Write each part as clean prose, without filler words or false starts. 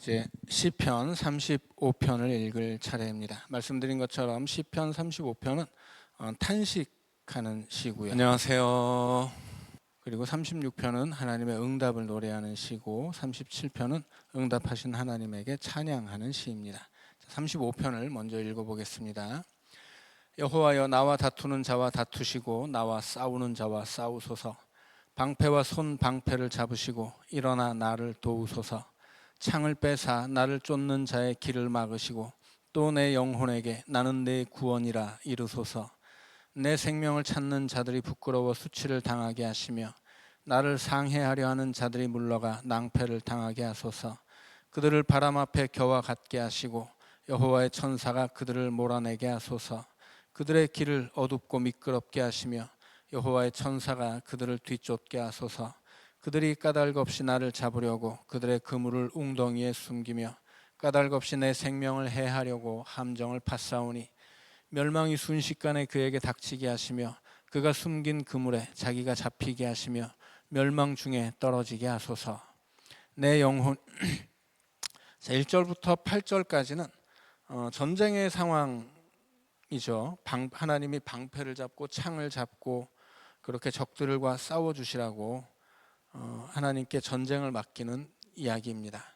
이제 시편 35편을 읽을 차례입니다. 말씀드린 것처럼 시편 35편은 탄식하는 시고요. 안녕하세요. 그리고 36편은 하나님의 응답을 노래하는 시고 37편은 응답하신 하나님에게 찬양하는 시입니다. 35편을 먼저 읽어보겠습니다. 여호와여, 나와 다투는 자와 다투시고 나와 싸우는 자와 싸우소서. 방패와 손 방패를 잡으시고 일어나 나를 도우소서. 창을 빼사 나를 쫓는 자의 길을 막으시고 또 내 영혼에게 나는 내 구원이라 이르소서. 내 생명을 찾는 자들이 부끄러워 수치를 당하게 하시며 나를 상해하려 하는 자들이 물러가 낭패를 당하게 하소서. 그들을 바람 앞에 겨와 같게 하시고 여호와의 천사가 그들을 몰아내게 하소서. 그들의 길을 어둡고 미끄럽게 하시며 여호와의 천사가 그들을 뒤쫓게 하소서. 그들이 까닭 없이 나를 잡으려고 그들의 그물을 웅덩이에 숨기며 까닭 없이 내 생명을 해하려고 함정을 파싸우니 멸망이 순식간에 그에게 닥치게 하시며 그가 숨긴 그물에 자기가 잡히게 하시며 멸망 중에 떨어지게 하소서. 내 영혼 1절부터 8절까지는 전쟁의 상황이죠. 하나님이 방패를 잡고 창을 잡고 그렇게 적들과 싸워주시라고 하나님께 전쟁을 맡기는 이야기입니다.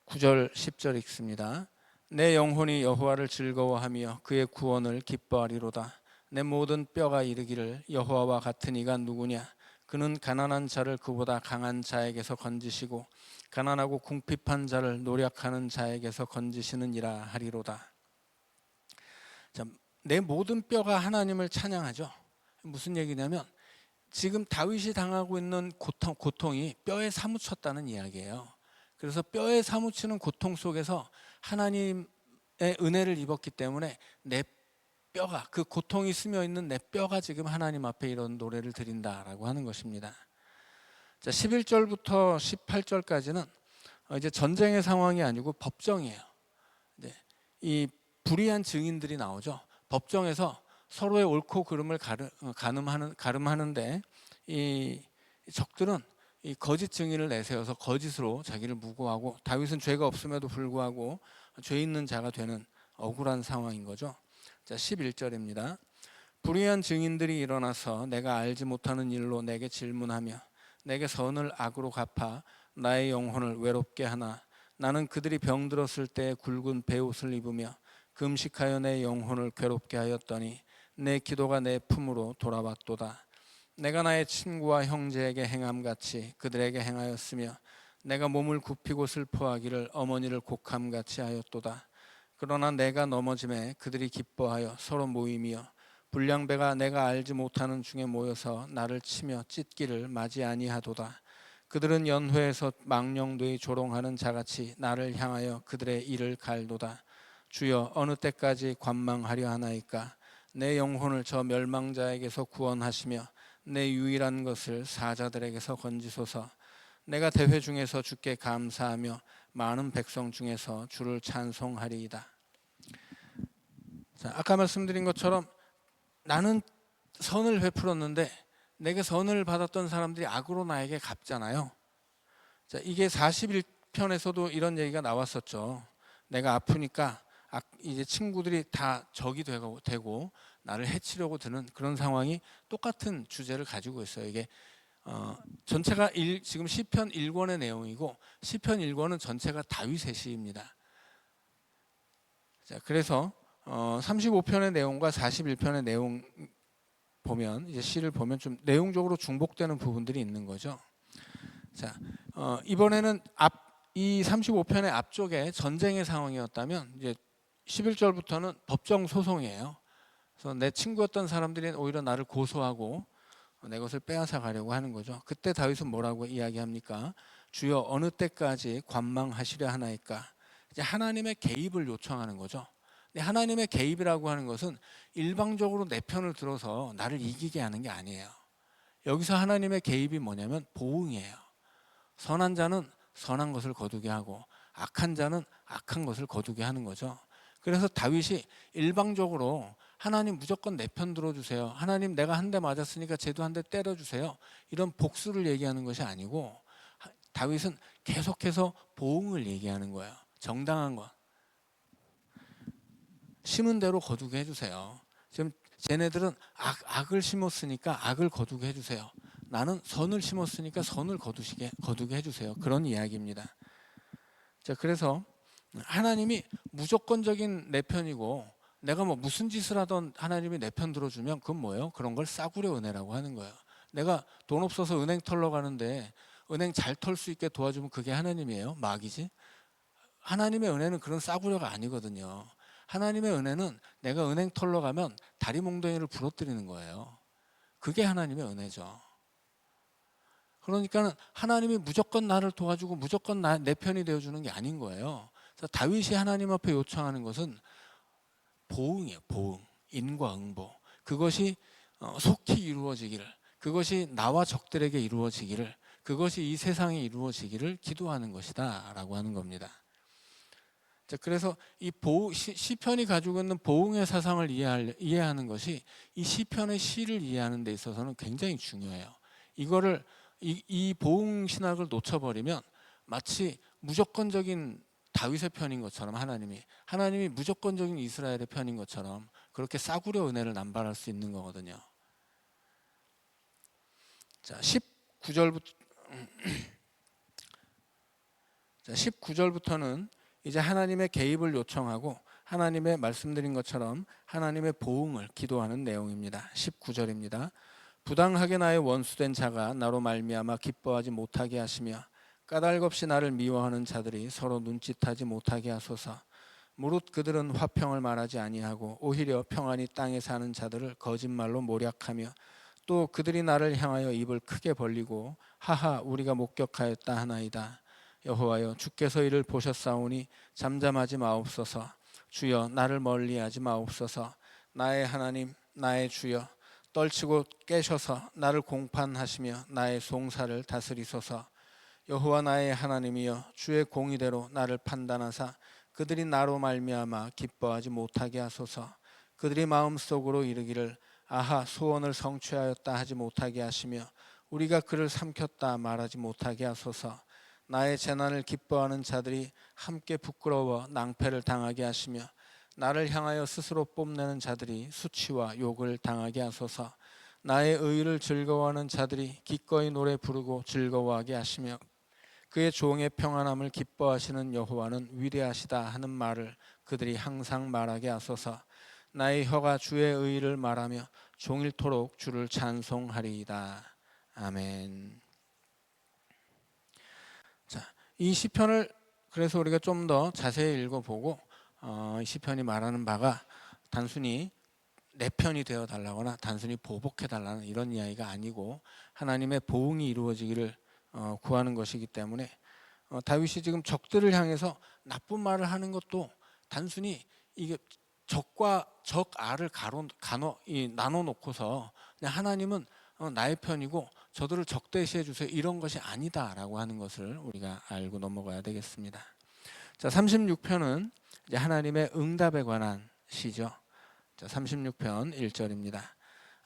9절 10절 읽습니다. 내 영혼이 여호와를 즐거워하며 그의 구원을 기뻐하리로다. 내 모든 뼈가 이르기를 여호와와 같은 이가 누구냐. 그는 가난한 자를 그보다 강한 자에게서 건지시고 가난하고 궁핍한 자를 노력하는 자에게서 건지시느니라 하리로다. 자, 내 모든 뼈가 하나님을 찬양하죠. 무슨 얘기냐면 지금 다윗이 당하고 있는 고통이 뼈에 사무쳤다는 이야기예요. 그래서 뼈에 사무치는 고통 속에서 하나님의 은혜를 입었기 때문에 내 뼈가, 그 고통이 스며 있는 내 뼈가 지금 하나님 앞에 이런 노래를 드린다라고 하는 것입니다. 자, 11절부터 18절까지는 이제 전쟁의 상황이 아니고 법정이에요. 이 불의한 증인들이 나오죠. 법정에서 서로의 옳고 그름을 가름하는데 이 적들은 이 거짓 증인을 내세워서 거짓으로 자기를 무고하고 다윗은 죄가 없음에도 불구하고 죄 있는 자가 되는 억울한 상황인 거죠. 자, 11절입니다. 불의한 증인들이 일어나서 내가 알지 못하는 일로 내게 질문하며 내게 선을 악으로 갚아 나의 영혼을 외롭게 하나. 나는 그들이 병들었을 때 굵은 베옷을 입으며 금식하여 내 영혼을 괴롭게 하였더니 내 기도가 내 품으로 돌아왔도다. 내가 나의 친구와 형제에게 행함같이 그들에게 행하였으며 내가 몸을 굽히고 슬퍼하기를 어머니를 곡함같이 하였도다. 그러나 내가 넘어짐에 그들이 기뻐하여 서로 모이며 불량배가 내가 알지 못하는 중에 모여서 나를 치며 찢기를 맞이 아니하도다. 그들은 연회에서 망령되이 조롱하는 자같이 나를 향하여 그들의 이를 갈도다. 주여, 어느 때까지 관망하려 하나이까. 내 영혼을 저 멸망자에게서 구원하시며 내 유일한 것을 사자들에게서 건지소서. 내가 대회 중에서 주께 감사하며 많은 백성 중에서 주를 찬송하리이다. 자, 아까 말씀드린 것처럼 나는 선을 베풀었는데 내게 선을 받았던 사람들이 악으로 나에게 갚잖아요. 자, 이게 41편에서도 이런 얘기가 나왔었죠. 내가 아프니까 이제 친구들이 다 적이 되고 나를 해치려고 드는 그런 상황이 똑같은 주제를 가지고 있어요. 이게 전체가 지금 시편 1권의 내용이고 시편 1권은 전체가 다윗의 시입니다. 자, 그래서 35편의 내용과 41편의 내용 보면 이제 시를 보면 좀 내용적으로 중복되는 부분들이 있는 거죠. 자, 이번에는 이 35편의 앞쪽에 전쟁의 상황이었다면 이제 11절부터는 법정 소송이에요. 그래서 내 친구였던 사람들이 오히려 나를 고소하고 내 것을 빼앗아 가려고 하는 거죠. 그때 다윗은 뭐라고 이야기합니까? 주여, 어느 때까지 관망하시려 하나이까. 이제 하나님의 개입을 요청하는 거죠. 근데 하나님의 개입이라고 하는 것은 일방적으로 내 편을 들어서 나를 이기게 하는 게 아니에요. 여기서 하나님의 개입이 뭐냐면 보응이에요. 선한 자는 선한 것을 거두게 하고 악한 자는 악한 것을 거두게 하는 거죠. 그래서 다윗이 일방적으로 하나님 무조건 내 편 들어주세요. 하나님 내가 한 대 맞았으니까 쟤도 한 대 때려주세요. 이런 복수를 얘기하는 것이 아니고 다윗은 계속해서 보응을 얘기하는 거예요. 정당한 것. 심은 대로 거두게 해주세요. 지금 쟤네들은 악을 심었으니까 악을 거두게 해주세요. 나는 선을 심었으니까 선을 거두게 해주세요. 그런 이야기입니다. 자, 그래서 하나님이 무조건적인 내 편이고 내가 뭐 무슨 짓을 하던 하나님이 내 편 들어주면 그건 뭐예요? 그런 걸 싸구려 은혜라고 하는 거예요. 내가 돈 없어서 은행 털러 가는데 은행 잘 털 수 있게 도와주면 그게 하나님이에요? 마귀지? 하나님의 은혜는 그런 싸구려가 아니거든요. 하나님의 은혜는 내가 은행 털러 가면 다리 몽둥이를 부러뜨리는 거예요. 그게 하나님의 은혜죠. 그러니까 하나님이 무조건 나를 도와주고 무조건 내 편이 되어주는 게 아닌 거예요. 그래서 다윗이 하나님 앞에 요청하는 것은 보응이에요. 보응, 인과응보. 그것이 속히 이루어지기를, 그것이 나와 적들에게 이루어지기를, 그것이 이 세상에 이루어지기를 기도하는 것이다 라고 하는 겁니다. 자, 그래서 이 시편이 가지고 있는 보응의 사상을 이해하는 것이 이 시편의 시를 이해하는 데 있어서는 굉장히 중요해요. 이거를 이 보응 신학을 놓쳐버리면 마치 무조건적인 다윗의 편인 것처럼 하나님이 무조건적인 이스라엘의 편인 것처럼 그렇게 싸구려 은혜를 남발할 수 있는 거거든요. 자, 19절부터는 이제 하나님의 개입을 요청하고 하나님의 말씀드린 것처럼 하나님의 보응을 기도하는 내용입니다. 19절입니다. 부당하게 나의 원수된 자가 나로 말미암아 기뻐하지 못하게 하시며 까닭없이 나를 미워하는 자들이 서로 눈짓하지 못하게 하소서. 무릇 그들은 화평을 말하지 아니하고 오히려 평안히 땅에 사는 자들을 거짓말로 모략하며 또 그들이 나를 향하여 입을 크게 벌리고 하하 우리가 목격하였다 하나이다. 여호와여 주께서 이를 보셨사오니 잠잠하지 마옵소서. 주여 나를 멀리하지 마옵소서. 나의 하나님 나의 주여 떨치고 깨셔서 나를 공판하시며 나의 송사를 다스리소서. 여호와 나의 하나님이여 주의 공의대로 나를 판단하사 그들이 나로 말미암아 기뻐하지 못하게 하소서. 그들이 마음속으로 이르기를 아하 소원을 성취하였다 하지 못하게 하시며 우리가 그를 삼켰다 말하지 못하게 하소서. 나의 재난을 기뻐하는 자들이 함께 부끄러워 낭패를 당하게 하시며 나를 향하여 스스로 뽐내는 자들이 수치와 욕을 당하게 하소서. 나의 의를 즐거워하는 자들이 기꺼이 노래 부르고 즐거워하게 하시며 그의 종의 평안함을 기뻐하시는 여호와는 위대하시다 하는 말을 그들이 항상 말하게 하소서. 나의 혀가 주의 의를 말하며 종일토록 주를 찬송하리이다. 아멘. 자, 이 시편을 그래서 우리가 좀 더 자세히 읽어보고 이 시편이 말하는 바가 단순히 내 편이 되어 달라거나 단순히 보복해 달라는 이런 이야기가 아니고 하나님의 보응이 이루어지기를 구하는 것이기 때문에 다윗이 지금 적들을 향해서 나쁜 말을 하는 것도 단순히 이게 적과 적알을 나눠 놓고서 그냥 하나님은 나의 편이고 저들을 적대시해 주세요 이런 것이 아니다라고 하는 것을 우리가 알고 넘어가야 되겠습니다. 자, 36편은 이제 하나님의 응답에 관한 시죠. 자, 36편 1절입니다.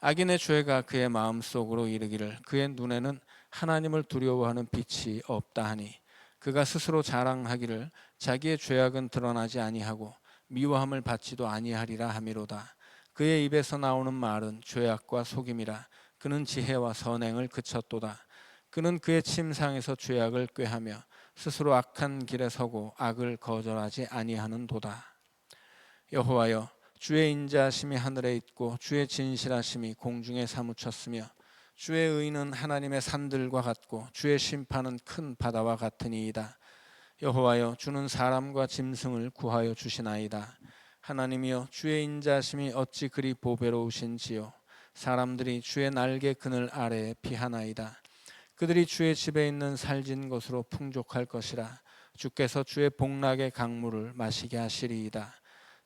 악인의 죄가 그의 마음속으로 이르기를 그의 눈에는 하나님을 두려워하는 빛이 없다 하니 그가 스스로 자랑하기를 자기의 죄악은 드러나지 아니하고 미워함을 받지도 아니하리라 하미로다. 그의 입에서 나오는 말은 죄악과 속임이라. 그는 지혜와 선행을 그쳤도다. 그는 그의 침상에서 죄악을 꾀하며 스스로 악한 길에 서고 악을 거절하지 아니하는도다. 여호와여 주의 인자하심이 하늘에 있고 주의 진실하심이 공중에 사무쳤으며 주의 의는 하나님의 산들과 같고 주의 심판은 큰 바다와 같으니이다. 여호와여 주는 사람과 짐승을 구하여 주시나이다. 하나님이여 주의 인자하심이 어찌 그리 보배로우신지요. 사람들이 주의 날개 그늘 아래에 피하나이다. 그들이 주의 집에 있는 살진 것으로 풍족할 것이라. 주께서 주의 복락의 강물을 마시게 하시리이다.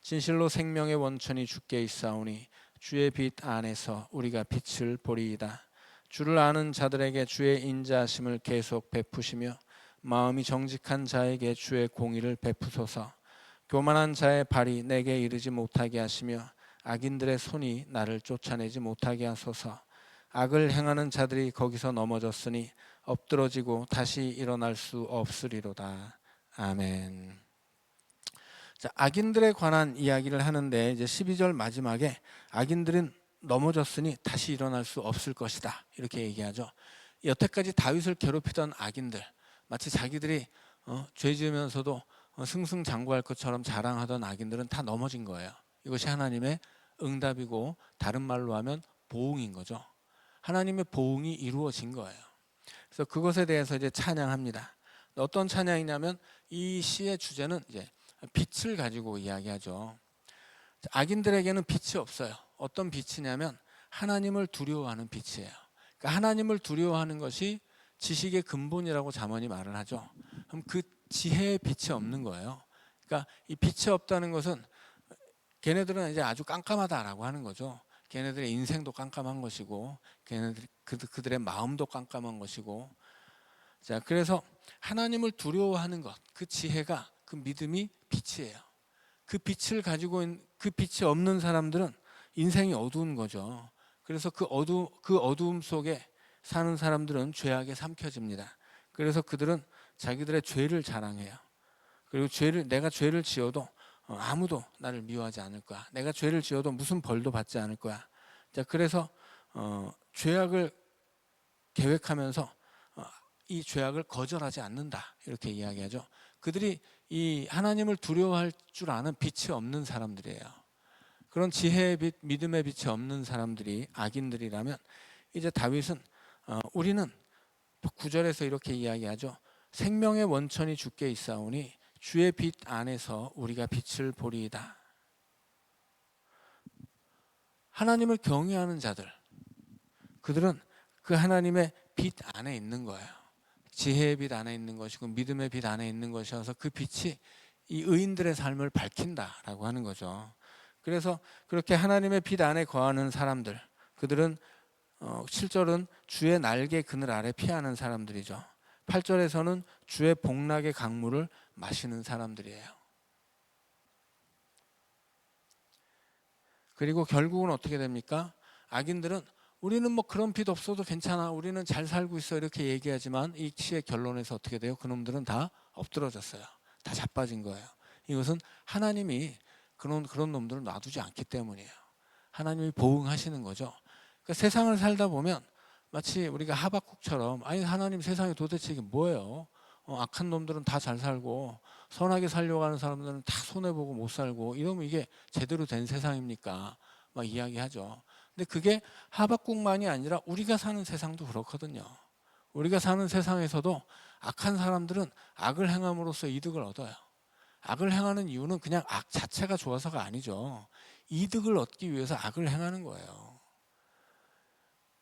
진실로 생명의 원천이 주께 있사오니 주의 빛 안에서 우리가 빛을 보리이다. 주를 아는 자들에게 주의 인자하심을 계속 베푸시며 마음이 정직한 자에게 주의 공의를 베푸소서. 교만한 자의 발이 내게 이르지 못하게 하시며 악인들의 손이 나를 쫓아내지 못하게 하소서. 악을 행하는 자들이 거기서 넘어졌으니 엎드러지고 다시 일어날 수 없으리로다. 아멘. 자, 악인들에 관한 이야기를 하는데 이제 12절 마지막에 악인들은 넘어졌으니 다시 일어날 수 없을 것이다 이렇게 얘기하죠. 여태까지 다윗을 괴롭히던 악인들, 마치 자기들이 죄 지으면서도 승승장구할 것처럼 자랑하던 악인들은 다 넘어진 거예요. 이것이 하나님의 응답이고 다른 말로 하면 보응인 거죠. 하나님의 보응이 이루어진 거예요. 그래서 그것에 대해서 이제 찬양합니다. 어떤 찬양이냐면 이 시의 주제는 이제 빛을 가지고 이야기하죠. 악인들에게는 빛이 없어요. 어떤 빛이냐면 하나님을 두려워하는 빛이에요. 그러니까 하나님을 두려워하는 것이 지식의 근본이라고 잠언이 말을 하죠. 그럼 그 지혜의 빛이 없는 거예요. 그러니까 이 빛이 없다는 것은 걔네들은 이제 아주 깜깜하다라고 하는 거죠. 걔네들의 인생도 깜깜한 것이고 그들의 마음도 깜깜한 것이고. 자, 그래서 하나님을 두려워하는 것, 그 지혜가, 그 믿음이 빛이에요. 그 빛을 가지고 있는, 그 빛이 없는 사람들은 인생이 어두운 거죠. 그래서 그 어두움 속에 사는 사람들은 죄악에 삼켜집니다. 그래서 그들은 자기들의 죄를 자랑해요. 그리고 내가 죄를 지어도 아무도 나를 미워하지 않을 거야. 내가 죄를 지어도 무슨 벌도 받지 않을 거야. 자, 그래서 죄악을 계획하면서 이 죄악을 거절하지 않는다 이렇게 이야기하죠. 그들이 이 하나님을 두려워할 줄 아는 빛이 없는 사람들이에요. 그런 지혜의 빛, 믿음의 빛이 없는 사람들이 악인들이라면 이제 다윗은 우리는 9절에서 이렇게 이야기하죠. 생명의 원천이 주께 있사오니 주의 빛 안에서 우리가 빛을 보리이다. 하나님을 경외하는 자들, 그들은 그 하나님의 빛 안에 있는 거예요. 지혜의 빛 안에 있는 것이고 믿음의 빛 안에 있는 것이어서 그 빛이 이 의인들의 삶을 밝힌다라고 하는 거죠. 그래서 그렇게 하나님의 빛 안에 거하는 사람들, 그들은 7절은 주의 날개 그늘 아래 피하는 사람들이죠. 8절에서는 주의 복락의 강물을 마시는 사람들이에요. 그리고 결국은 어떻게 됩니까? 악인들은 우리는 뭐 그런 빛 없어도 괜찮아, 우리는 잘 살고 있어 이렇게 얘기하지만 이 시의 결론에서 어떻게 돼요? 그놈들은 다 엎드러졌어요. 다 자빠진 거예요. 이것은 하나님이 그런 놈들을 놔두지 않기 때문이에요. 하나님이 보응하시는 거죠. 그러니까 세상을 살다 보면 마치 우리가 하박국처럼, 아니 하나님 세상에 도대체 이게 뭐예요? 악한 놈들은 다 잘 살고 선하게 살려고 하는 사람들은 다 손해보고 못 살고 이러면 이게 제대로 된 세상입니까? 막 이야기하죠. 근데 그게 하박국만이 아니라 우리가 사는 세상도 그렇거든요. 우리가 사는 세상에서도 악한 사람들은 악을 행함으로써 이득을 얻어요. 악을 행하는 이유는 그냥 악 자체가 좋아서가 아니죠. 이득을 얻기 위해서 악을 행하는 거예요.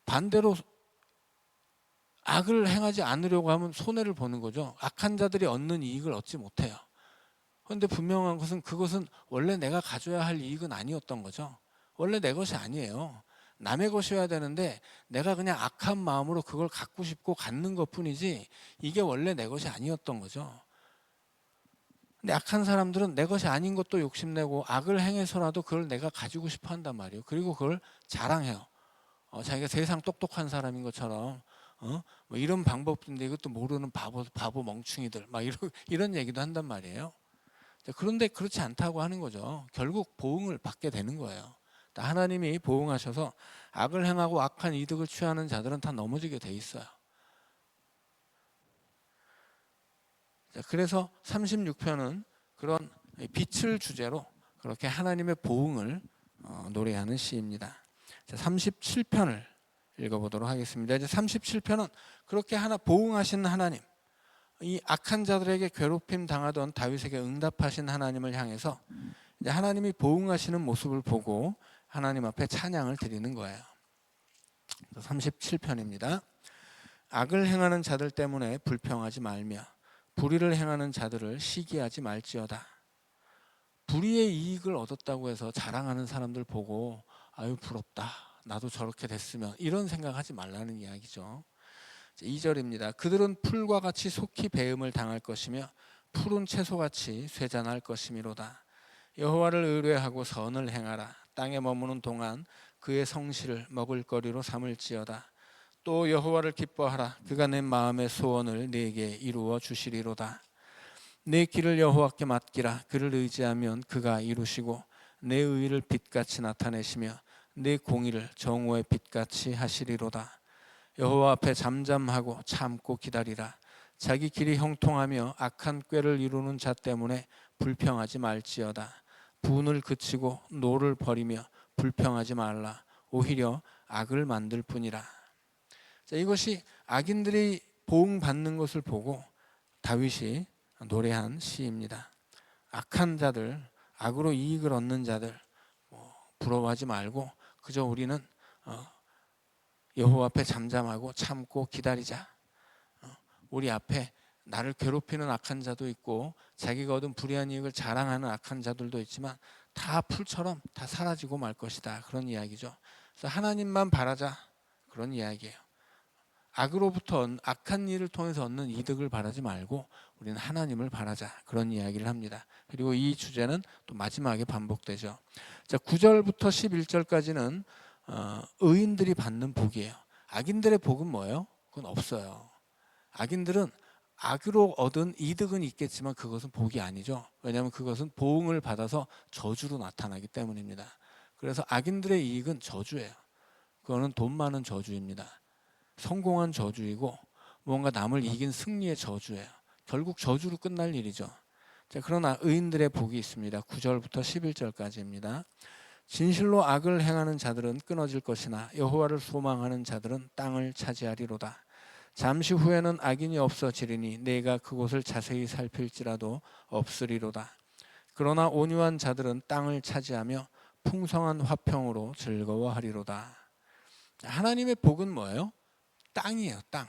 반대로 악을 행하지 않으려고 하면 손해를 보는 거죠. 악한 자들이 얻는 이익을 얻지 못해요. 그런데 분명한 것은 그것은 원래 내가 가져야 할 이익은 아니었던 거죠. 원래 내 것이 아니에요. 남의 것이어야 되는데 내가 그냥 악한 마음으로 그걸 갖고 싶고 갖는 것뿐이지 이게 원래 내 것이 아니었던 거죠. 근데 악한 사람들은 내 것이 아닌 것도 욕심내고 악을 행해서라도 그걸 내가 가지고 싶어 한단 말이에요. 그리고 그걸 자랑해요. 자기가 세상 똑똑한 사람인 것처럼 뭐 이런 방법인데 이것도 모르는 바보 멍충이들 막 이런 얘기도 한단 말이에요. 그런데 그렇지 않다고 하는 거죠. 결국 보응을 받게 되는 거예요. 하나님이 보응하셔서 악을 행하고 악한 이득을 취하는 자들은 다 넘어지게 돼 있어요. 그래서 36편은 그런 빛을 주제로 그렇게 하나님의 보응을 노래하는 시입니다. 37편을 읽어보도록 하겠습니다. 이제 37편은 그렇게 보응하신 하나님, 이 악한 자들에게 괴롭힘 당하던 다윗에게 응답하신 하나님을 향해서 이제 하나님이 보응하시는 모습을 보고 하나님 앞에 찬양을 드리는 거예요. 37편입니다. 악을 행하는 자들 때문에 불평하지 말며 불의를 행하는 자들을 시기하지 말지어다. 불의의 이익을 얻었다고 해서 자랑하는 사람들 보고 아유 부럽다, 나도 저렇게 됐으면, 이런 생각하지 말라는 이야기죠. 2절입니다. 그들은 풀과 같이 속히 배임을 당할 것이며 푸른 채소같이 쇠잔할 것이미로다. 여호와를 의뢰하고 선을 행하라. 땅에 머무는 동안 그의 성실을 먹을거리로 삼을지어다. 또 여호와를 기뻐하라. 그가 내 마음의 소원을 내게 이루어 주시리로다. 내 길을 여호와께 맡기라. 그를 의지하면 그가 이루시고 내 의를 빛같이 나타내시며 내 공의를 정오의 빛같이 하시리로다. 여호와 앞에 잠잠하고 참고 기다리라. 자기 길이 형통하며 악한 꾀를 이루는 자 때문에 불평하지 말지어다. 분을 그치고 노를 버리며 불평하지 말라. 오히려 악을 만들 뿐이라. 자, 이것이 악인들이 보응받는 것을 보고 다윗이 노래한 시입니다. 악한 자들, 악으로 이익을 얻는 자들 부러워하지 말고 그저 우리는 여호와 앞에 잠잠하고 참고 기다리자. 우리 앞에 나를 괴롭히는 악한 자도 있고 자기가 얻은 불의한 이익을 자랑하는 악한 자들도 있지만 다 풀처럼 다 사라지고 말 것이다. 그런 이야기죠. 그래서 하나님만 바라자. 그런 이야기예요. 악으로부터 악한 일을 통해서 얻는 이득을 바라지 말고 우리는 하나님을 바라자. 그런 이야기를 합니다. 그리고 이 주제는 또 마지막에 반복되죠. 자, 9절부터 11절까지는 의인들이 받는 복이에요. 악인들의 복은 뭐예요? 그건 없어요. 악인들은 악으로 얻은 이득은 있겠지만 그것은 복이 아니죠. 왜냐하면 그것은 보응을 받아서 저주로 나타나기 때문입니다. 그래서 악인들의 이익은 저주예요. 그거는 돈 많은 저주입니다. 성공한 저주이고 뭔가 남을 이긴 승리의 저주예요. 결국 저주로 끝날 일이죠. 자, 그러나 의인들의 복이 있습니다. 9절부터 11절까지입니다. 진실로 악을 행하는 자들은 끊어질 것이나 여호와를 소망하는 자들은 땅을 차지하리로다. 잠시 후에는 악인이 없어지리니 내가 그곳을 자세히 살필지라도 없으리로다. 그러나 온유한 자들은 땅을 차지하며 풍성한 화평으로 즐거워하리로다. 하나님의 복은 뭐예요? 땅이에요. 땅.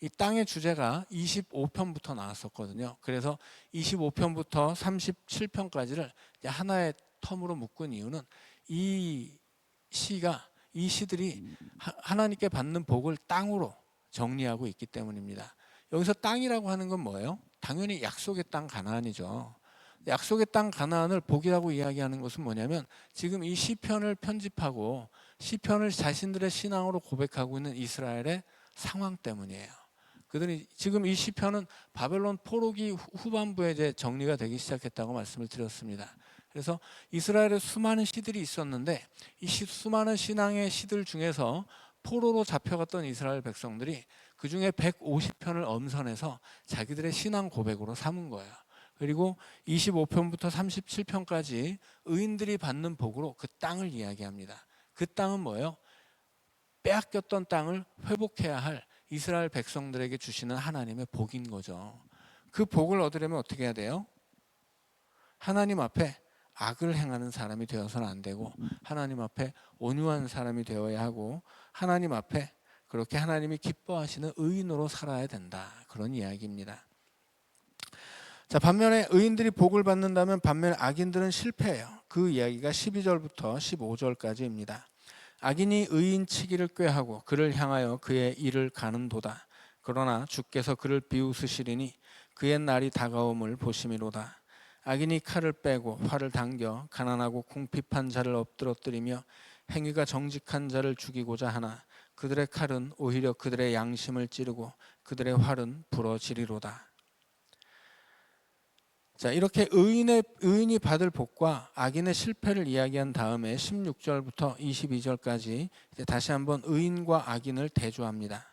이 땅의 주제가 25편부터 나왔었거든요. 그래서 25편부터 37편까지를 하나의 텀으로 묶은 이유는 이 시들이 하나님께 받는 복을 땅으로 정리하고 있기 때문입니다. 여기서 땅이라고 하는 건 뭐예요? 당연히 약속의 땅 가나안이죠. 약속의 땅 가나안을 복이라고 이야기하는 것은 뭐냐면 지금 이 시편을 편집하고 시편을 자신들의 신앙으로 고백하고 있는 이스라엘의 상황 때문이에요. 그들이 지금 이 시편은 바벨론 포로기 후반부에 이제 정리가 되기 시작했다고 말씀을 드렸습니다. 그래서 이스라엘에 수많은 시들이 있었는데 이 수많은 신앙의 시들 중에서 포로로 잡혀갔던 이스라엘 백성들이 그 중에 150편을 엄선해서 자기들의 신앙 고백으로 삼은 거예요. 그리고 25편부터 37편까지 의인들이 받는 복으로 그 땅을 이야기합니다. 그 땅은 뭐예요? 빼앗겼던 땅을 회복해야 할 이스라엘 백성들에게 주시는 하나님의 복인 거죠. 그 복을 얻으려면 어떻게 해야 돼요? 하나님 앞에 악을 행하는 사람이 되어서는 안 되고 하나님 앞에 온유한 사람이 되어야 하고 하나님 앞에 그렇게 하나님이 기뻐하시는 의인으로 살아야 된다. 그런 이야기입니다. 자, 반면에 의인들이 복을 받는다면 반면에 악인들은 실패해요. 그 이야기가 12절부터 15절까지입니다. 악인이 의인 치기를 꾀하고 그를 향하여 그의 일을 가는도다. 그러나 주께서 그를 비웃으시리니 그의 날이 다가옴을 보심이로다. 악인이 칼을 빼고 활을 당겨 가난하고 궁핍한 자를 엎드러뜨리며 행위가 정직한 자를 죽이고자 하나 그들의 칼은 오히려 그들의 양심을 찌르고 그들의 활은 부러지리로다. 자, 이렇게 의인이 받을 복과 악인의 실패를 이야기한 다음에 16절부터 22절까지 이제 다시 한번 의인과 악인을 대조합니다.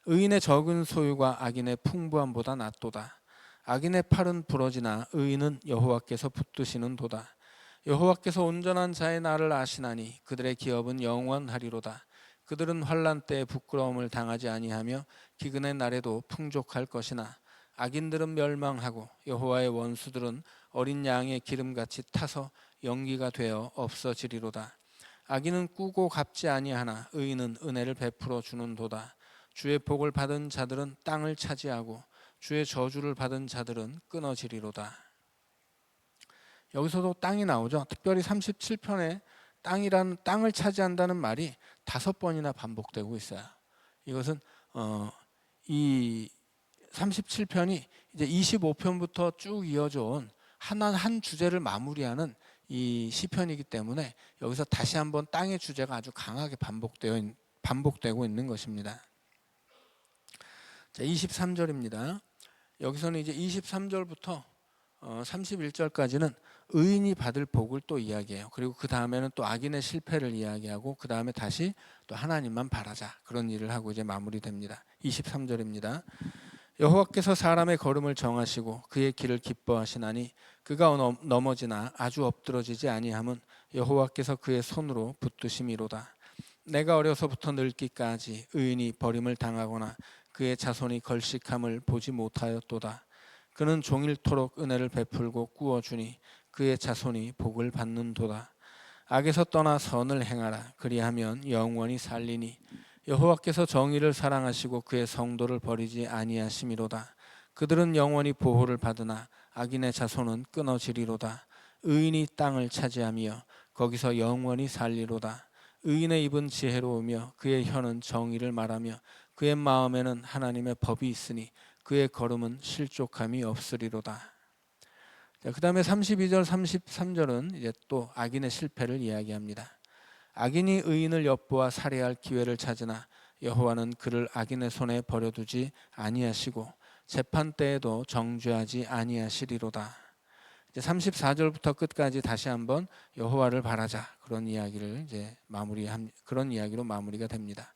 의인의 적은 소유가 악인의 풍부함보다 낫도다. 악인의 팔은 부러지나 의인은 여호와께서 붙드시는 도다. 여호와께서 온전한 자의 날을 아시나니 그들의 기업은 영원하리로다. 그들은 환난 때에 부끄러움을 당하지 아니하며 기근의 날에도 풍족할 것이나 악인들은 멸망하고 여호와의 원수들은 어린 양의 기름같이 타서 연기가 되어 없어지리로다. 악인은 꾸고 갚지 아니하나 의인은 은혜를 베풀어 주는도다. 주의 복을 받은 자들은 땅을 차지하고 주의 저주를 받은 자들은 끊어지리로다. 여기서도 땅이 나오죠. 특별히 37편에 땅을 차지한다는 말이 5번이나 반복되고 있어요. 이것은 이 37편이 이제 25편부터 쭉 이어져 온 한 주제를 마무리하는 이 시편이기 때문에 여기서 다시 한번 땅의 주제가 아주 강하게 반복되고 있는 것입니다. 자, 23절입니다. 여기서는 이제 23절부터 31절까지는 의인이 받을 복을 또 이야기해요. 그리고 그 다음에는 또 악인의 실패를 이야기하고 그 다음에 다시 또 하나님만 바라자, 그런 일을 하고 이제 마무리됩니다. 23절입니다. 여호와께서 사람의 걸음을 정하시고 그의 길을 기뻐하시나니 그가 넘어지나 아주 엎드러지지 아니함은 여호와께서 그의 손으로 붙드심이로다. 내가 어려서부터 늙기까지 의인이 버림을 당하거나 그의 자손이 걸식함을 보지 못하였도다. 그는 종일토록 은혜를 베풀고 꾸어주니 그의 자손이 복을 받는도다. 악에서 떠나 선을 행하라. 그리하면 영원히 살리니 여호와께서 정의를 사랑하시고 그의 성도를 버리지 아니하심이로다. 그들은 영원히 보호를 받으나 악인의 자손은 끊어지리로다. 의인이 땅을 차지하며 거기서 영원히 살리로다. 의인의 입은 지혜로우며 그의 혀는 정의를 말하며 그의 마음에는 하나님의 법이 있으니 그의 걸음은 실족함이 없으리로다. 그 다음에 32절 33절은 이제 또 악인의 실패를 이야기합니다. 악인이 의인을 엿보아 살해할 기회를 찾으나 여호와는 그를 악인의 손에 버려두지 아니하시고 재판 때에도 정죄하지 아니하시리로다. 이제 34절부터 끝까지 다시 한번 여호와를 바라자, 그런 이야기를 이제 그런 이야기로 마무리가 됩니다.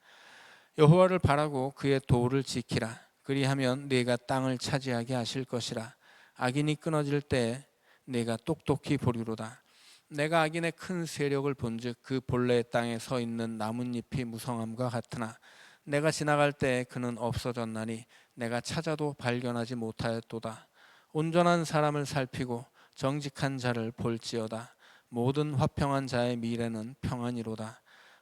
여호와를 바라고 그의 도를 지키라. 그리하면 네가 땅을 차지하게 하실 것이라. 악인이 끊어질 때 네가 똑똑히 보리로다. 내가 악인의 큰 세력을 본즉 그 본래의 땅에 서 있는 나뭇잎이 무성함과 같으나 내가 지나갈 때 그는 없어졌나니 내가 찾아도 발견하지 못하였도다. 온전한 사람을 살피고 정직한 자를 볼지어다. 모든 화평한 자의 미래는 평안이로다.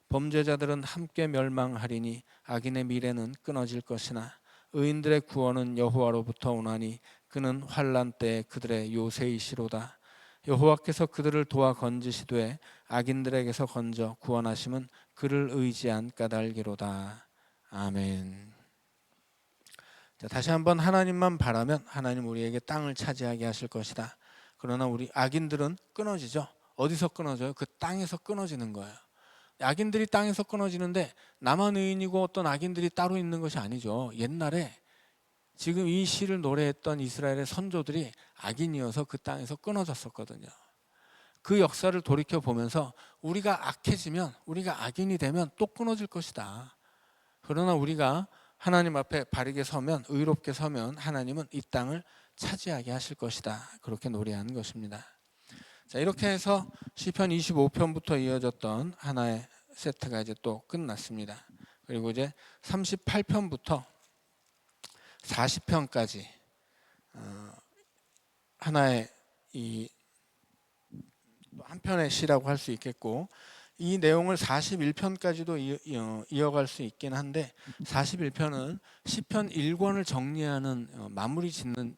범죄자들은 함께 멸망하리니 악인의 미래는 끊어질 것이나 의인들의 구원은 여호와로부터 오나니 그는 환난 때에 그들의 요새이시로다. 여호와께서 그들을 도와 건지시되 악인들에게서 건져 구원하심은 그를 의지한 까닭이로다. 아멘. 자, 다시 한번 하나님만 바라면 하나님 우리에게 땅을 차지하게 하실 것이다. 그러나 우리 악인들은 끊어지죠. 어디서 끊어져요? 그 땅에서 끊어지는 거예요. 악인들이 땅에서 끊어지는데 나만 의인이고 어떤 악인들이 따로 있는 것이 아니죠. 옛날에 지금 이 시를 노래했던 이스라엘의 선조들이 악인이어서 그 땅에서 끊어졌었거든요. 그 역사를 돌이켜 보면서 우리가 악해지면, 우리가 악인이 되면 또 끊어질 것이다. 그러나 우리가 하나님 앞에 바르게 서면, 의롭게 서면 하나님은 이 땅을 차지하게 하실 것이다. 그렇게 노래하는 것입니다. 자, 이렇게 해서 시편 25편부터 이어졌던 하나의 세트가 이제 또 끝났습니다. 그리고 이제 38편부터 40편까지 하나의 한 편의 시라고 할 수 있겠고, 이 내용을 41편까지도 이어갈 수 있긴 한데 41편은 시편 1권을 정리하는 마무리 짓는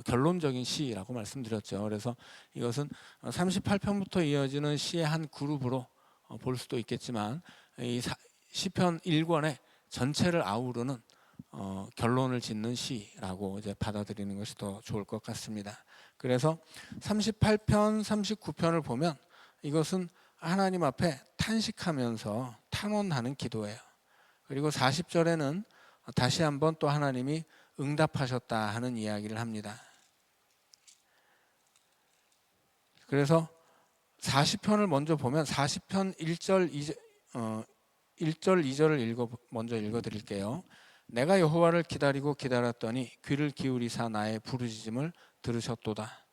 결론적인 시라고 말씀드렸죠. 그래서 이것은 38편부터 이어지는 시의 한 그룹으로 볼 수도 있겠지만 이 시편 1권의 전체를 아우르는 결론을 짓는 시라고 이제 받아들이는 것이 더 좋을 것 같습니다. 그래서 38편, 39편을 보면 이것은 하나님 앞에 탄식하면서 탄원하는 기도예요. 그리고 40절에는 다시 한번 또 하나님이 응답하셨다 하는 이야기를 합니다. 그래서 40편을 먼저 보면 40편 1절 2절을 먼저 읽어드릴게요. 내가 여호와를 기다리고 기다렸더니 귀를 기울이사 나의 부르짖음을 들으셨도다.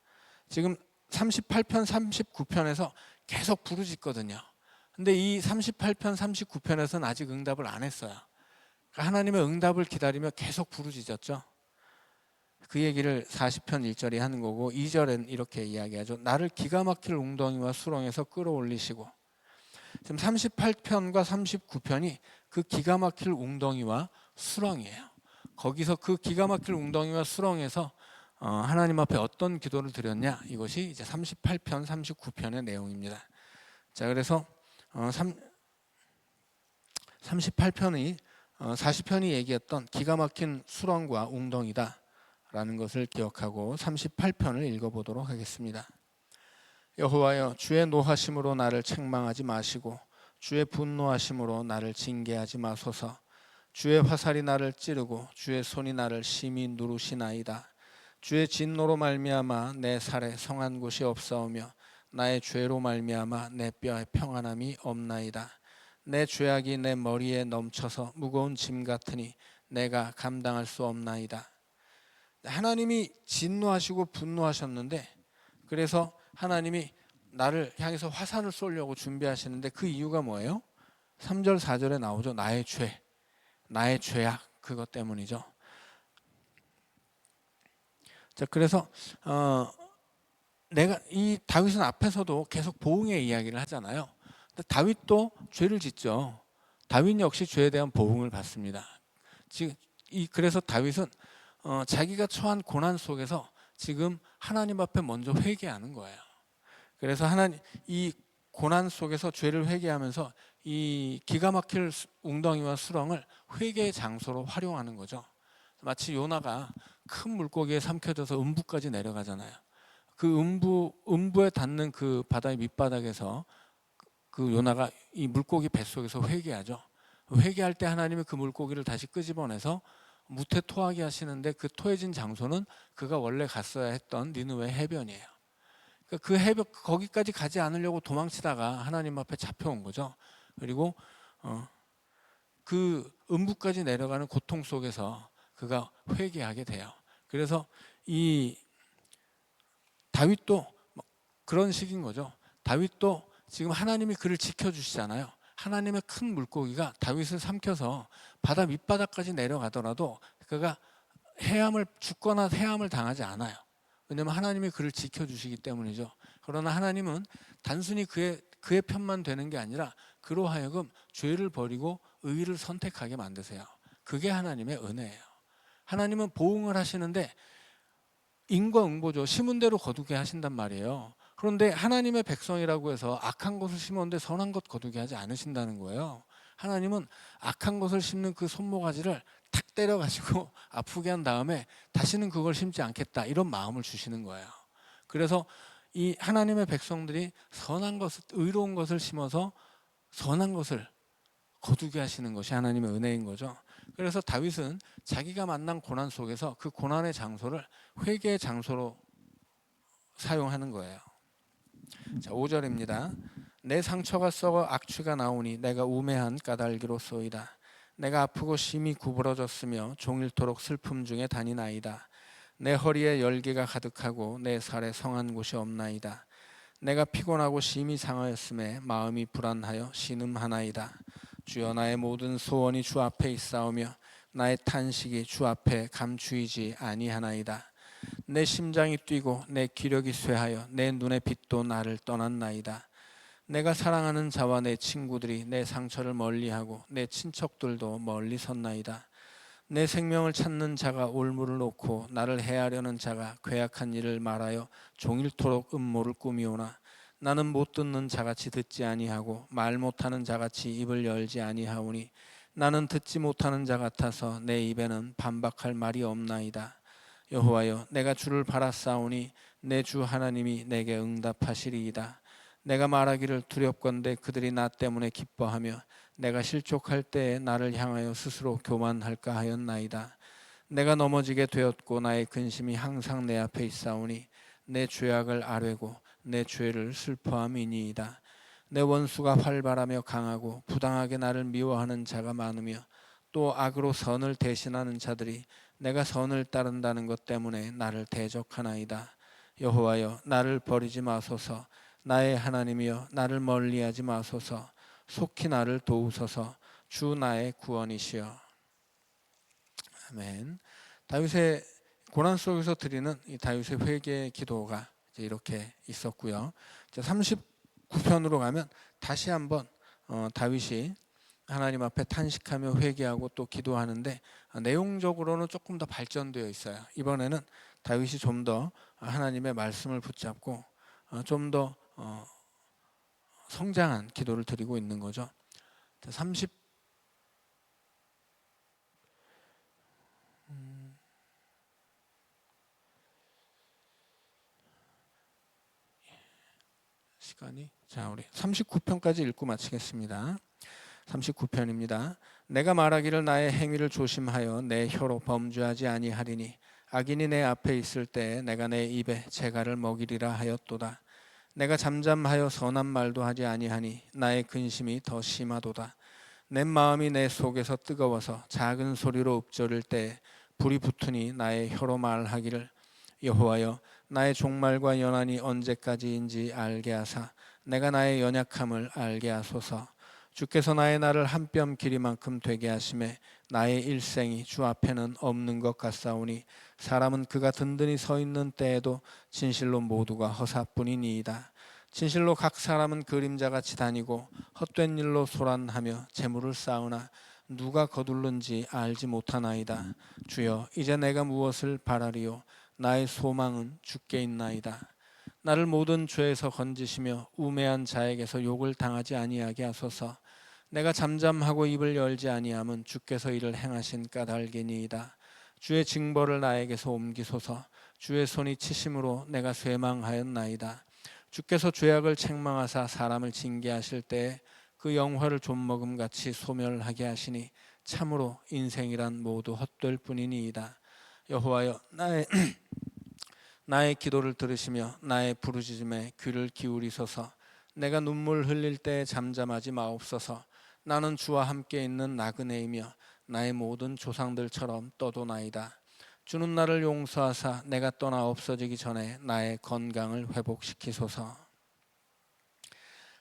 지금 38편 39편에서 계속 부르짖거든요. 근데 이 38편 39편에서는 아직 응답을 안 했어요. 하나님의 응답을 기다리며 계속 부르짖었죠. 그 얘기를 40편 1절이 하는 거고 2절엔 이렇게 이야기하죠. 나를 기가 막힐 웅덩이와 수렁에서 끌어올리시고. 지금 38편과 39편이 그 기가 막힐 웅덩이와 수렁이에요. 거기서 그 기가 막힐 웅덩이와 수렁에서 하나님 앞에 어떤 기도를 드렸냐, 이것이 이제 38편 39편의 내용입니다. 자, 그래서 38편이 40편이 얘기했던 기가 막힌 수렁과 웅덩이다 라는 것을 기억하고 38편을 읽어보도록 하겠습니다. 여호와여, 주의 노하심으로 나를 책망하지 마시고 주의 분노하심으로 나를 징계하지 마소서. 주의 화살이 나를 찌르고 주의 손이 나를 심히 누르시나이다. 주의 진노로 말미암아 내 살에 성한 곳이 없사오며 나의 죄로 말미암아 내 뼈에 평안함이 없나이다. 내 죄악이 내 머리에 넘쳐서 무거운 짐 같으니 내가 감당할 수 없나이다. 하나님이 진노하시고 분노하셨는데, 그래서 하나님이 나를 향해서 화살을 쏘려고 준비하시는데 그 이유가 뭐예요? 3절 4절에 나오죠. 나의 죄, 나의 죄악, 그것 때문이죠. 자, 그래서 내가 이 다윗은 앞에서도 계속 보응의 이야기를 하잖아요. 근데 다윗도 죄를 짓죠. 다윗 역시 죄에 대한 보응을 받습니다. 그래서 다윗은 자기가 처한 고난 속에서 지금 하나님 앞에 먼저 회개하는 거예요. 그래서 하나님, 이 고난 속에서 죄를 회개하면서 이 기가 막힐 웅덩이와 수렁을 회개의 장소로 활용하는 거죠. 마치 요나가 큰 물고기에 삼켜져서 음부까지 내려가잖아요. 그 음부에 닿는 그 바다의 밑바닥에서 그 요나가 이 물고기 뱃속에서 회개하죠. 회개할 때 하나님이 그 물고기를 다시 끄집어내서 무태 토하게 하시는데, 그 토해진 장소는 그가 원래 갔어야 했던 니느웨 해변이에요. 그 해변, 거기까지 가지 않으려고 도망치다가 하나님 앞에 잡혀온 거죠. 그리고 그 음부까지 내려가는 고통 속에서 그가 회개하게 돼요. 그래서 이 다윗도 그런 식인 거죠. 다윗도 지금 하나님이 그를 지켜주시잖아요. 하나님의 큰 물고기가 다윗을 삼켜서 바다 밑바닥까지 내려가더라도 그가 죽거나 해함을 당하지 않아요. 왜냐하면 하나님이 그를 지켜주시기 때문이죠. 그러나 하나님은 단순히 그의 편만 되는 게 아니라 그로 하여금 죄를 버리고 의를 선택하게 만드세요. 그게 하나님의 은혜예요. 하나님은 보응을 하시는데 인과응보죠. 심은 대로 거두게 하신단 말이에요. 그런데 하나님의 백성이라고 해서 악한 것을 심었는데 선한 것 거두게 하지 않으신다는 거예요. 하나님은 악한 것을 심는 그 손모가지를 탁 때려가지고 아프게 한 다음에 다시는 그걸 심지 않겠다, 이런 마음을 주시는 거예요. 그래서 이 하나님의 백성들이 선한 것을, 의로운 것을 심어서 선한 것을 거두게 하시는 것이 하나님의 은혜인 거죠. 그래서 다윗은 자기가 만난 고난 속에서 그 고난의 장소를 회개의 장소로 사용하는 거예요. 자, 5절입니다. 내 상처가 썩어 악취가 나오니 내가 우매한 까닭이로소이다. 내가 아프고 심히 구부러졌으며 종일토록 슬픔 중에 다니나이다. 내 허리에 열기가 가득하고 내 살에 성한 곳이 없나이다. 내가 피곤하고 심히 상하였음에 마음이 불안하여 신음하나이다. 주여, 나의 모든 소원이 주 앞에 있사오며 나의 탄식이 주 앞에 감추이지 아니하나이다. 내 심장이 뛰고 내 기력이 쇠하여 내 눈의 빛도 나를 떠났나이다. 내가 사랑하는 자와 내 친구들이 내 상처를 멀리하고 내 친척들도 멀리 섰나이다. 내 생명을 찾는 자가 올무를 놓고 나를 해하려는 자가 괴악한 일을 말하여 종일토록 음모를 꾸미오나 나는 못 듣는 자같이 듣지 아니하고 말 못하는 자같이 입을 열지 아니하오니 나는 듣지 못하는 자 같아서 내 입에는 반박할 말이 없나이다. 여호와여, 내가 주를 바라사오니 내 주 하나님이 내게 응답하시리이다. 내가 말하기를 두렵건대 그들이 나 때문에 기뻐하며 내가 실족할 때에 나를 향하여 스스로 교만할까 하였나이다. 내가 넘어지게 되었고 나의 근심이 항상 내 앞에 있사오니 내 죄악을 아뢰고 내 죄를 슬퍼함이니이다. 내 원수가 활발하며 강하고 부당하게 나를 미워하는 자가 많으며 또 악으로 선을 대신하는 자들이 내가 선을 따른다는 것 때문에 나를 대적하나이다. 여호와여, 나를 버리지 마소서. 나의 하나님이여, 나를 멀리하지 마소서. 속히 나를 도우소서. 주 나의 구원이시여. 아멘. 다윗의 고난 속에서 드리는 이 다윗의 회개의 기도가 이제 이렇게 있었고요. 39편으로 가면 다시 한번 다윗이 하나님 앞에 탄식하며 회개하고 또 기도하는데 내용적으로는 조금 더 발전되어 있어요. 이번에는 다윗이 좀 더 하나님의 말씀을 붙잡고 좀 더 성장한 기도를 드리고 있는 거죠. 30 10 시간이 자 우리 39편까지 읽고 마치겠습니다. 39편입니다. 내가 말하기를 나의 행위를 조심하여 내 혀로 범죄하지 아니하리니 악인이 내 앞에 있을 때에 내가 내 입에 재갈을 먹이리라 하였도다. 내가 잠잠하여 선한 말도 하지 아니하니 나의 근심이 더 심하도다. 내 마음이 내 속에서 뜨거워서 작은 소리로 읊조릴 때에 불이 붙으니 나의 혀로 말하기를 여호와여 나의 종말과 연한이 언제까지인지 알게 하사 내가 나의 연약함을 알게 하소서. 주께서 나의 날을 한 뼘 길이만큼 되게 하심에 나의 일생이 주 앞에는 없는 것 같사오니 사람은 그가 든든히 서 있는 때에도 진실로 모두가 허사뿐이니이다. 진실로 각 사람은 그림자같이 다니고 헛된 일로 소란하며 재물을 쌓으나 누가 거둘는지 알지 못하나이다. 주여 이제 내가 무엇을 바라리요 나의 소망은 주께 있나이다. 나를 모든 죄에서 건지시며 우매한 자에게서 욕을 당하지 아니하게 하소서. 내가 잠잠하고 입을 열지 아니함은 주께서 이를 행하신 까닭이니이다. 주의 징벌을 나에게서 옮기소서. 주의 손이 치심으로 내가 쇠망하였나이다. 주께서 죄악을 책망하사 사람을 징계하실 때에 그 영화를 좀먹음같이 소멸하게 하시니 참으로 인생이란 모두 헛될 뿐이니이다. 여호와여 나의 기도를 들으시며 나의 부르짖음에 귀를 기울이소서. 내가 눈물 흘릴 때에 잠잠하지 마옵소서. 나는 주와 함께 있는 나그네이며 나의 모든 조상들처럼 떠도나이다. 주는 나를 용서하사 내가 떠나 없어지기 전에 나의 건강을 회복시키소서.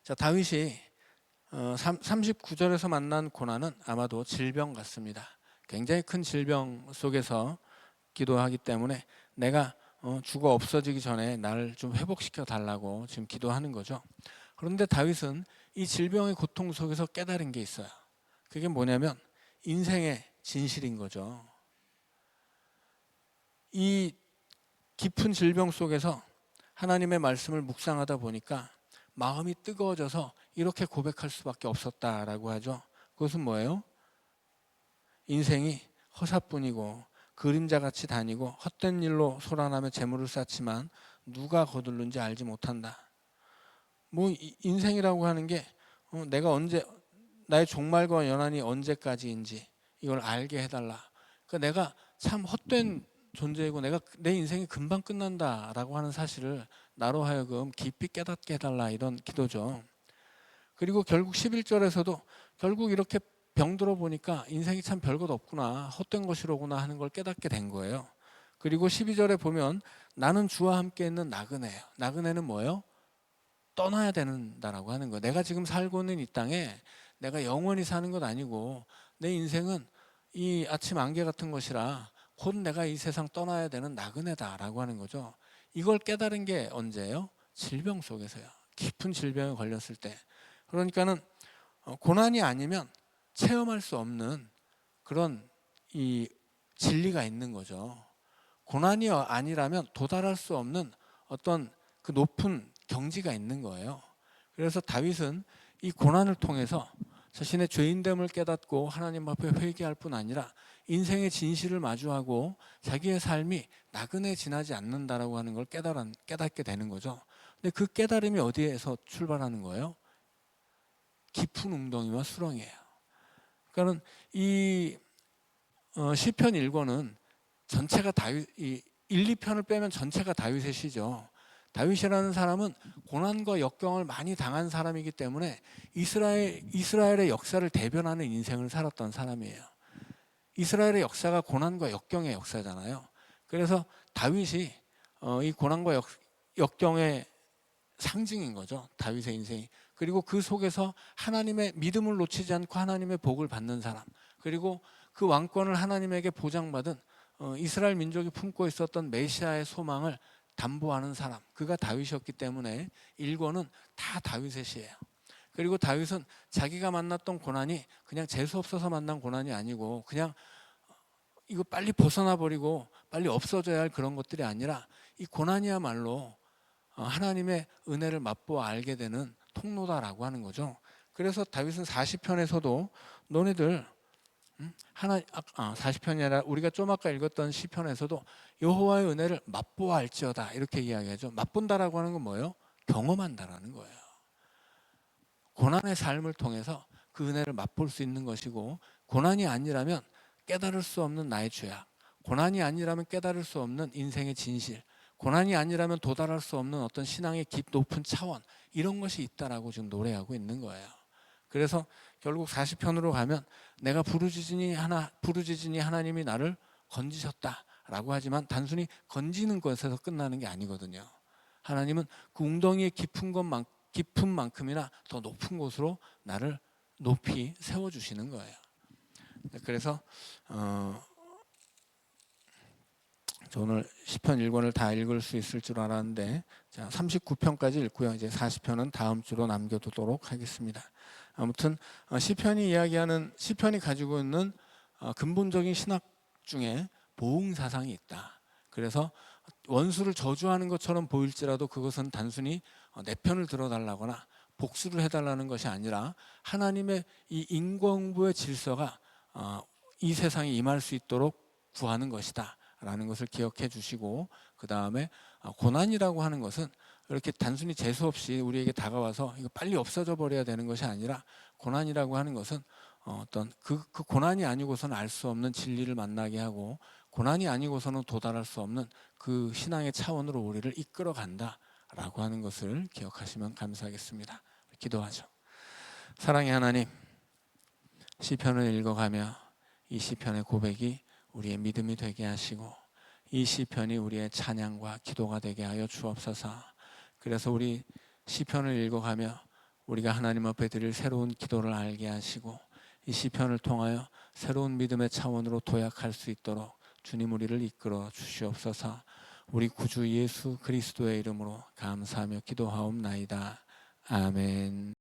자, 다윗이 39절에서 만난 고난은 아마도 질병 같습니다. 굉장히 큰 질병 속에서 기도하기 때문에 내가 죽어 없어지기 전에 나를 좀 회복시켜 달라고 지금 기도하는 거죠. 그런데 다윗은 이 질병의 고통 속에서 깨달은 게 있어요. 그게 뭐냐면 인생의 진실인 거죠. 이 깊은 질병 속에서 하나님의 말씀을 묵상하다 보니까 마음이 뜨거워져서 이렇게 고백할 수밖에 없었다라고 하죠. 그것은 뭐예요? 인생이 허사뿐이고 그림자같이 다니고 헛된 일로 소란하며 재물을 쌓지만 누가 거둘는지 알지 못한다. 뭐 인생이라고 하는 게 내가 언제 나의 종말과 연한이 언제까지인지 이걸 알게 해달라. 그러니까 내가 참 헛된 존재이고 내 인생이 금방 끝난다라고 하는 사실을 나로 하여금 깊이 깨닫게 해달라, 이런 기도죠. 그리고 결국 11절에서도 결국 이렇게 병들어 보니까 인생이 참 별것 없구나, 헛된 것이로구나 하는 걸 깨닫게 된 거예요. 그리고 12절에 보면 나는 주와 함께 있는 나그네예요. 나그네는 뭐예요? 떠나야 된다라고 하는 거예요. 내가 지금 살고 있는 이 땅에 내가 영원히 사는 것 아니고 내 인생은 이 아침 안개 같은 것이라 곧 내가 이 세상 떠나야 되는 나그네다라고 하는 거죠. 이걸 깨달은 게 언제예요? 질병 속에서요. 깊은 질병에 걸렸을 때. 그러니까는 고난이 아니면 체험할 수 없는 그런 이 진리가 있는 거죠. 고난이 아니라면 도달할 수 없는 어떤 그 높은 경지가 있는 거예요. 그래서 다윗은 이 고난을 통해서 자신의 죄인됨을 깨닫고 하나님 앞에 회개할 뿐 아니라 인생의 진실을 마주하고 자기의 삶이 나그네 지나지 않는다라고 하는 걸 깨닫게 되는 거죠. 근데 그 깨달음이 어디에서 출발하는 거예요? 깊은 웅덩이와 수렁이에요. 그러니까 이 시편 1권은 전체가 다윗, 이 1, 2편을 빼면 전체가 다윗의 시죠. 다윗이라는 사람은 고난과 역경을 많이 당한 사람이기 때문에 이스라엘의 역사를 대변하는 인생을 살았던 사람이에요. 이스라엘의 역사가 고난과 역경의 역사잖아요. 그래서 다윗이 이 고난과 역경의 상징인 거죠. 다윗의 인생이. 그리고 그 속에서 하나님의 믿음을 놓치지 않고 하나님의 복을 받는 사람, 그리고 그 왕권을 하나님에게 보장받은 이스라엘 민족이 품고 있었던 메시아의 소망을 담보하는 사람, 그가 다윗이었기 때문에 1권은 다 다윗의 시예요. 그리고 다윗은 자기가 만났던 고난이 그냥 재수 없어서 만난 고난이 아니고 그냥 이거 빨리 벗어나 버리고 빨리 없어져야 할 그런 것들이 아니라 이 고난이야말로 하나님의 은혜를 맛보아 알게 되는 통로다라고 하는 거죠. 그래서 다윗은 40편에서도 너네들 40편이 아니라 우리가 좀 아까 읽었던 시편에서도 여호와의 은혜를 맛보아 알지어다 이렇게 이야기하죠. 맛본다라고 하는 건 뭐예요? 경험한다라는 거예요. 고난의 삶을 통해서 그 은혜를 맛볼 수 있는 것이고, 고난이 아니라면 깨달을 수 없는 나의 죄악, 고난이 아니라면 깨달을 수 없는 인생의 진실, 고난이 아니라면 도달할 수 없는 어떤 신앙의 높은 차원, 이런 것이 있다라고 지금 노래하고 있는 거예요. 그래서 결국 40편으로 가면 내가 부르짖으니 하나님이 나를 건지셨다라고 하지만 단순히 건지는 것에서 끝나는 게 아니거든요. 하나님은 그 웅덩이의 깊은 만큼이나 더 높은 곳으로 나를 높이 세워주시는 거예요. 그래서 저 오늘 시편 1권을 다 읽을 수 있을 줄 알았는데, 자, 39편까지 읽고요. 이제 40편은 다음 주로 남겨두도록 하겠습니다. 아무튼 시편이 가지고 있는 근본적인 신학 중에 보응 사상이 있다. 그래서 원수를 저주하는 것처럼 보일지라도 그것은 단순히 내 편을 들어달라거나 복수를 해달라는 것이 아니라 하나님의 이 인권부의 질서가 이 세상에 임할 수 있도록 구하는 것이다 라는 것을 기억해 주시고, 그 다음에 고난이라고 하는 것은 이렇게 단순히 재수 없이 우리에게 다가와서 이거 빨리 없어져 버려야 되는 것이 아니라, 고난이라고 하는 것은 어떤 그 고난이 아니고서는 알 수 없는 진리를 만나게 하고, 고난이 아니고서는 도달할 수 없는 그 신앙의 차원으로 우리를 이끌어 간다라고 하는 것을 기억하시면 감사하겠습니다. 기도하죠. 사랑의 하나님, 시편을 읽어가며 이 시편의 고백이 우리의 믿음이 되게 하시고, 이 시편이 우리의 찬양과 기도가 되게 하여 주옵소서. 그래서 우리 시편을 읽어가며 우리가 하나님 앞에 드릴 새로운 기도를 알게 하시고, 이 시편을 통하여 새로운 믿음의 차원으로 도약할 수 있도록 주님 우리를 이끌어 주시옵소서. 우리 구주 예수 그리스도의 이름으로 감사하며 기도하옵나이다. 아멘.